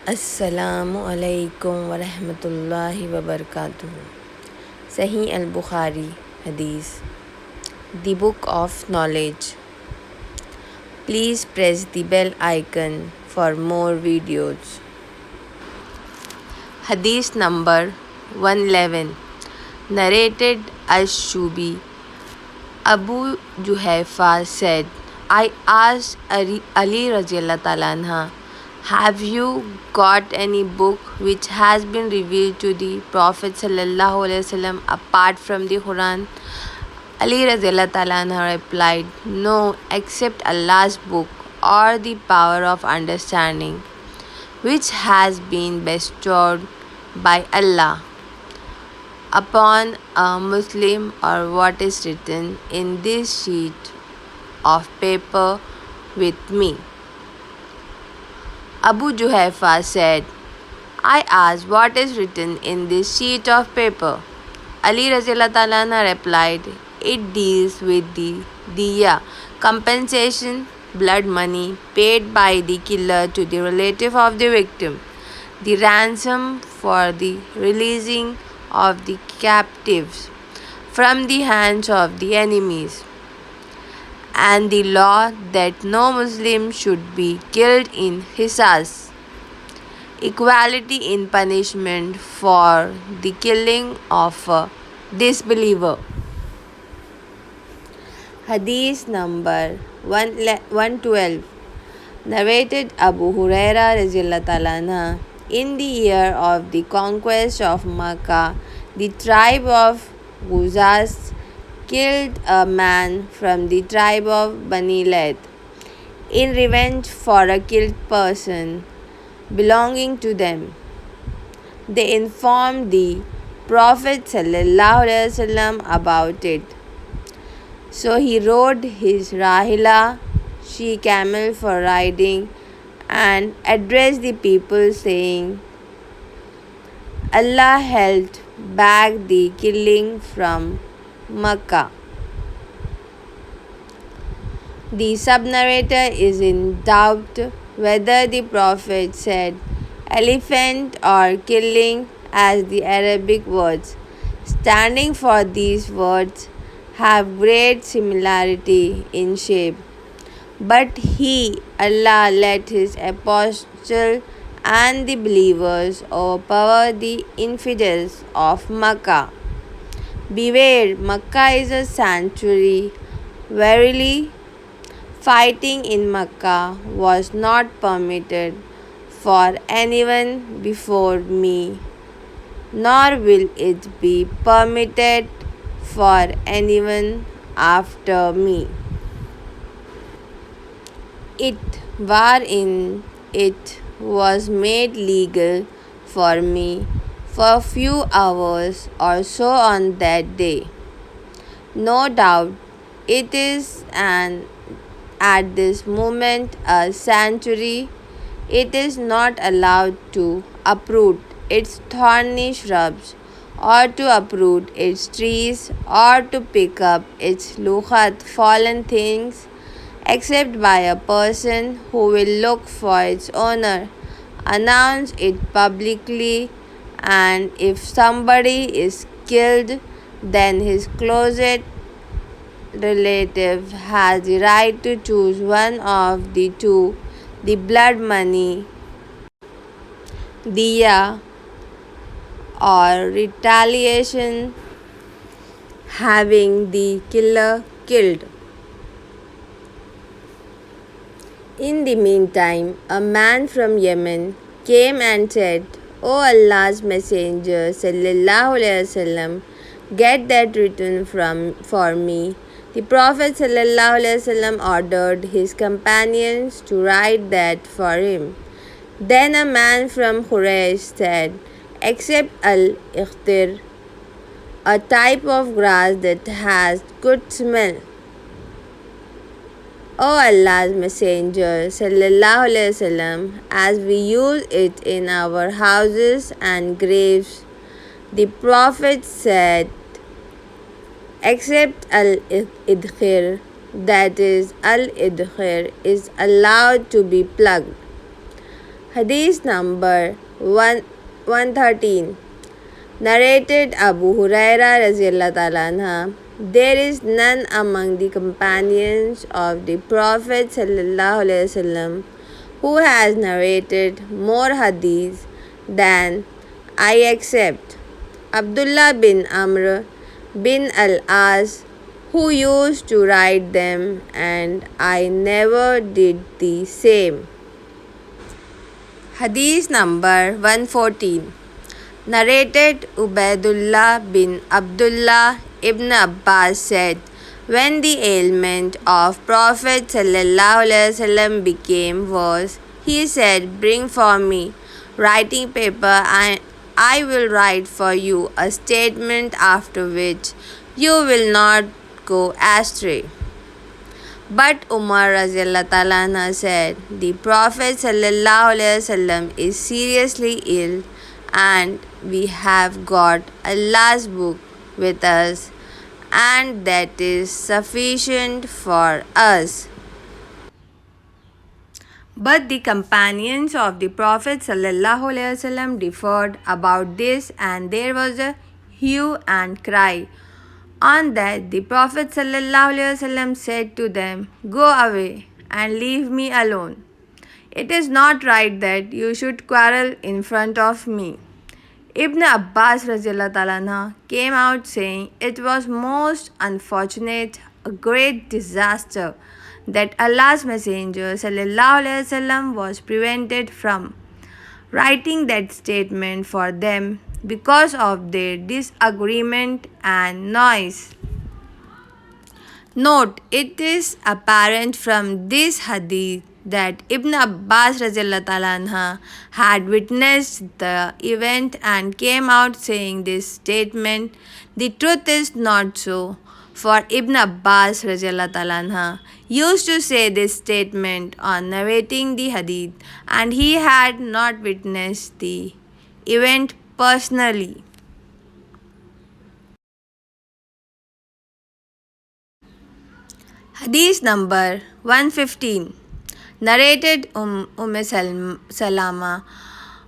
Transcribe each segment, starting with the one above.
Assalamu alaikum wa rahmatullahi wa barakatuh. Sahih al Bukhari, hadees, the book of knowledge. Please press the bell icon for more videos. Hadith number 111, narrated Ash-Shubi. Abu Juhayfa said, I asked Ali radiallahu ta'ala anha, have you got any book which has been revealed to the Prophet sallallahu alaihi wasallam apart from the Quran? Ali radiallahu ta'ala anha replied, no, except Allah's book or the power of understanding, which has been bestowed by Allah upon a Muslim, or what is written in this sheet of paper with me. Abu Juhayfa said, I asked what is written in this sheet of paper. Ali radiallahu ta'ala anha replied, it deals with the diya, compensation, blood money paid by the killer to the relative of the victim, the ransom for the releasing of the captives from the hands of the enemies, and the law that no Muslim should be killed in qisas, equality in punishment for the killing of a disbeliever. Hadith number 112, narrated Abu Huraira radiallahu ta'ala anha, in the year of the conquest of Makkah, the tribe of Ghuzas killed a man from the tribe of Bani Layth in revenge for a killed person belonging to them. They informed the Prophet ﷺ about it. So he rode his rahila, she-camel, for riding, and addressed the people saying, Allah held back the killing from Makkah. The sub-narrator is in doubt whether the Prophet said elephant or killing, as the Arabic words standing for these words have great similarity in shape. But he, Allah, let his apostle and the believers overpower the infidels of Makkah. Beware, Makkah is a sanctuary. Verily, fighting in Makkah was not permitted for anyone before me, nor will it be permitted for anyone after me. It wherein it was made legal for me for a few hours or so on that day. No doubt it is at this moment a sanctuary. It is not allowed to uproot its thorny shrubs, or to uproot its trees, or to pick up its lukhat, fallen things, except by a person who will look for its owner, announce it publicly, and if somebody is killed, then his closest relative has the right to choose one of the two, the blood money, diya, or retaliation, having the killer killed. In the meantime, a man from Yemen came and said, O Allah's Messenger sallallahu alaihi wasallam, get that written for me. The Prophet sallallahu alaihi wasallam ordered his companions to write that for him. Then a man from Quraysh said, accept al-ikhtir, a type of grass that has good smell. O Allah's Messenger sallallahu alaihi wasallam, as we use it in our houses and graves. The Prophet said, except al-idkhir, that is, al-idkhir is allowed to be plucked. Hadith number 113. Narrated Abu Huraira Raziallahu Ta'ala anha, there is none among the companions of the Prophet Sallallahu Alaihi Wasallam who has narrated more hadith than I except Abdullah bin Amr bin al-As, who used to write them, and I never did the same. Hadith number 114. Narrated Ubaidullah bin Abdullah ibn Abbas said, when the ailment of Prophet ﷺ became worse, he said, bring for me writing paper and I will write for you a statement after which you will not go astray. But Umar Raziallahu Ta'ala anha said, the Prophet ﷺ is seriously ill and we have got Allah's book with us, and that is sufficient for us. But the companions of the Prophet ﷺ differed about this, and there was a hue and cry. On that, the Prophet ﷺ said to them, go away and leave me alone. It is not right that you should quarrel in front of me. Ibn Abbas Raziallahu Ta'ala anha came out saying, it was most unfortunate, a great disaster, that Allah's Messenger ﷺ was prevented from writing that statement for them because of their disagreement and noise. Note, it is apparent from this hadith that Ibn Abbas Raziallahu Ta'ala anha had witnessed the event and came out saying this statement. The truth is not so, for Ibn Abbas Raziallahu Ta'ala anha used to say this statement on narrating the hadith, and he had not witnessed the event personally. Hadith number 115. Narrated Salama.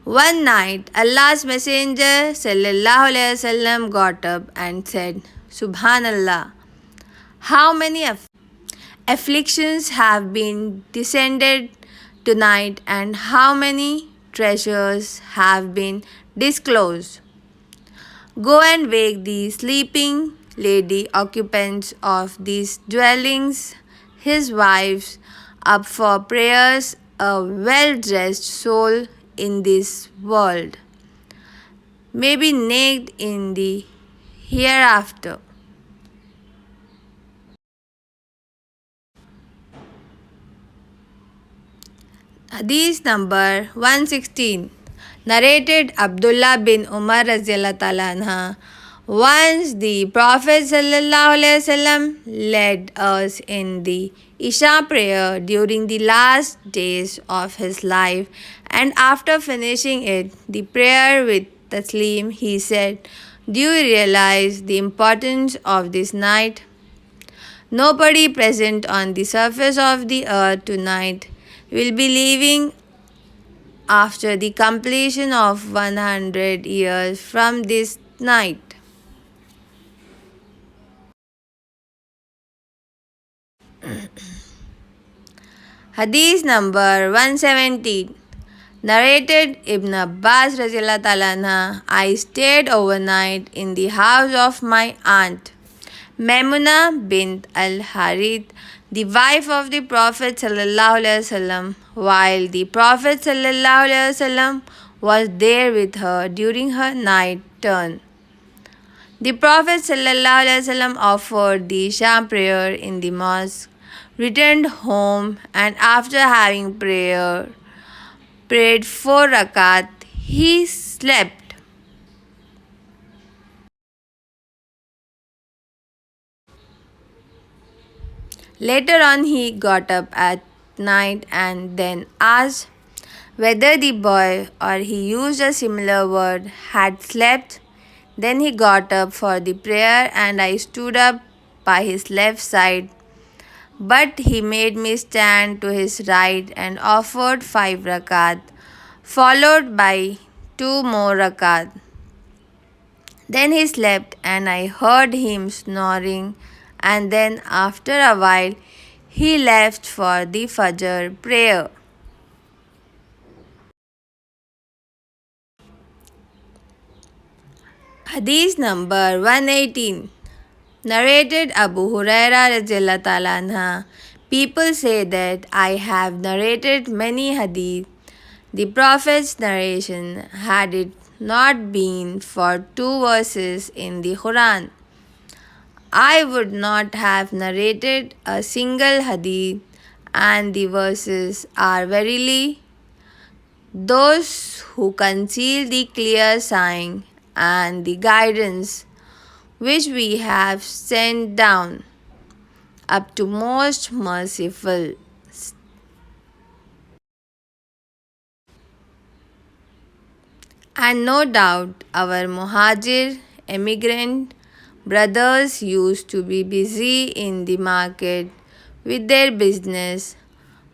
One night, Allah's Messenger Sallallahu Alaihi Wasallam got up and said, Subhanallah, how many afflictions have been descended tonight, and how many treasures have been disclosed. Go and wake the sleeping lady occupants of these dwellings, his wives, up for prayers. A well-dressed soul in this world may be naked in the hereafter. Hadith number 116. Narrated Abdullah bin Umar Raziallahu Ta'ala anha. Once the Prophet ﷺ led us in the Isha prayer during the last days of his life, and after finishing it, the prayer with Taslim, he said, do you realize the importance of this night? Nobody present on the surface of the earth tonight will be leaving after the completion of 100 years from this night. Hadith number 117. Narrated Ibn Abbas Raziallahu Ta'ala anha, I stayed overnight in the house of my aunt Maimuna bint al-Harith, the wife of the Prophet Sallallahu Alaihi Wasallam, while the Prophet Sallallahu Alaihi Wasallam was there with her during her night turn. The Prophet Sallallahu Alaihi Wasallam offered the Sham prayer in the mosque, returned home, and after having prayed 4 rakat, he slept. Later on, he got up at night and then asked whether the boy, or he used a similar word, had slept. Then he got up for the prayer, and I stood up by his left side. But he made me stand to his right and offered 5 rakat. followed by 2 more rakat. Then he slept, and I heard him snoring, and then after a while he left for the Fajr prayer. Hadith number 118. Narrated Abu Huraira radiallahu ta'ala anha. People say that I have narrated many hadith. The Prophet's narration, had it not been for 2 verses in the Quran, I would not have narrated a single hadith, and the verses are verily those who conceal the clear sign and the guidance which we have sent down up to most merciful. And no doubt our Muhajir emigrant brothers used to be busy in the market with their business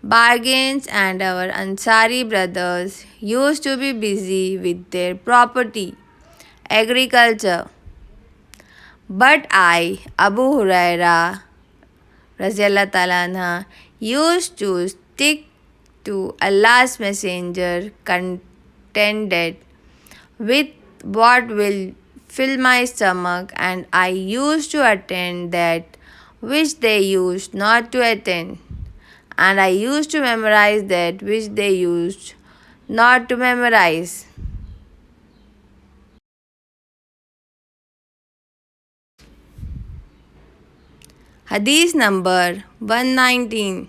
bargains, and our Ansari brothers used to be busy with their property, agriculture. But I, Abu Huraira Raziallah Talana, used to stick to Allah's Messenger, contented with what will fill my stomach, and I used to attend that which they used not to attend, and I used to memorize that which they used not to memorize. Hadith number 119.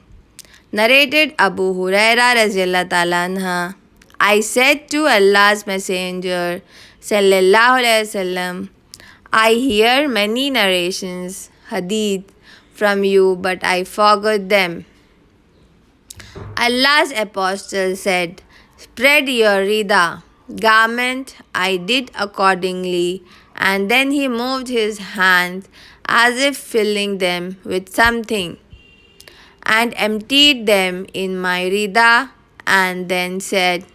Narrated Abu Huraira radiallahu ta'ala anha. I said to Allah's Messenger sallallahu alaihi wasallam, I hear many narrations, hadith, from you, but I forgot them. Allah's apostle said, spread your rida, garment. I did accordingly, and then he moved his hands as if filling them with something, and emptied them in my rida, and then said,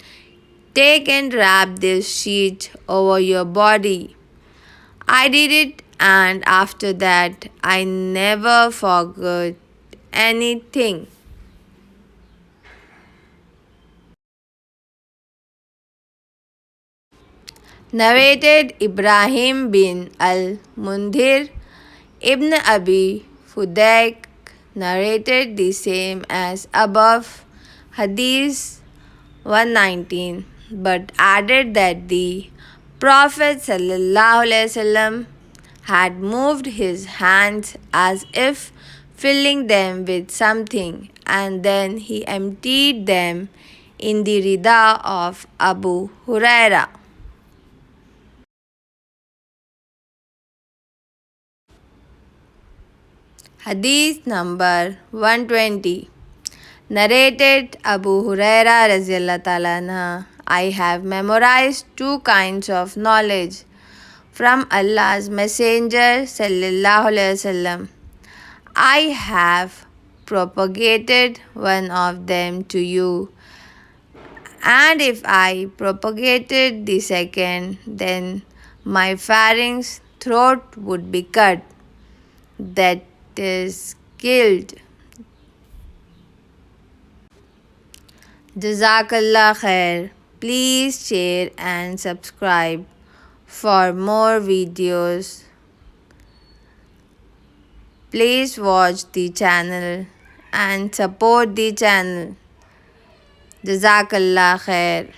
take and wrap this sheet over your body. I did it, and after that I never forgot anything. Narrated Ibrahim bin al-Mundhir Ibn Abi Fudayk narrated the same as above, Hadith 119, but added that the Prophet ﷺ had moved his hands as if filling them with something, and then he emptied them in the rida of Abu Huraira. Hadith number 120. Narrated Abu Huraira radiallahu ta'ala anha. I have memorized 2 kinds of knowledge from Allah's Messenger sallallahu alaihi wasallam. I have propagated one of them to you, and if I propagated the second, then my pharynx throat would be cut, that is killed. Jazakallah khair. Please share and subscribe for more videos. Please watch the channel and support the channel. Jazakallah khair.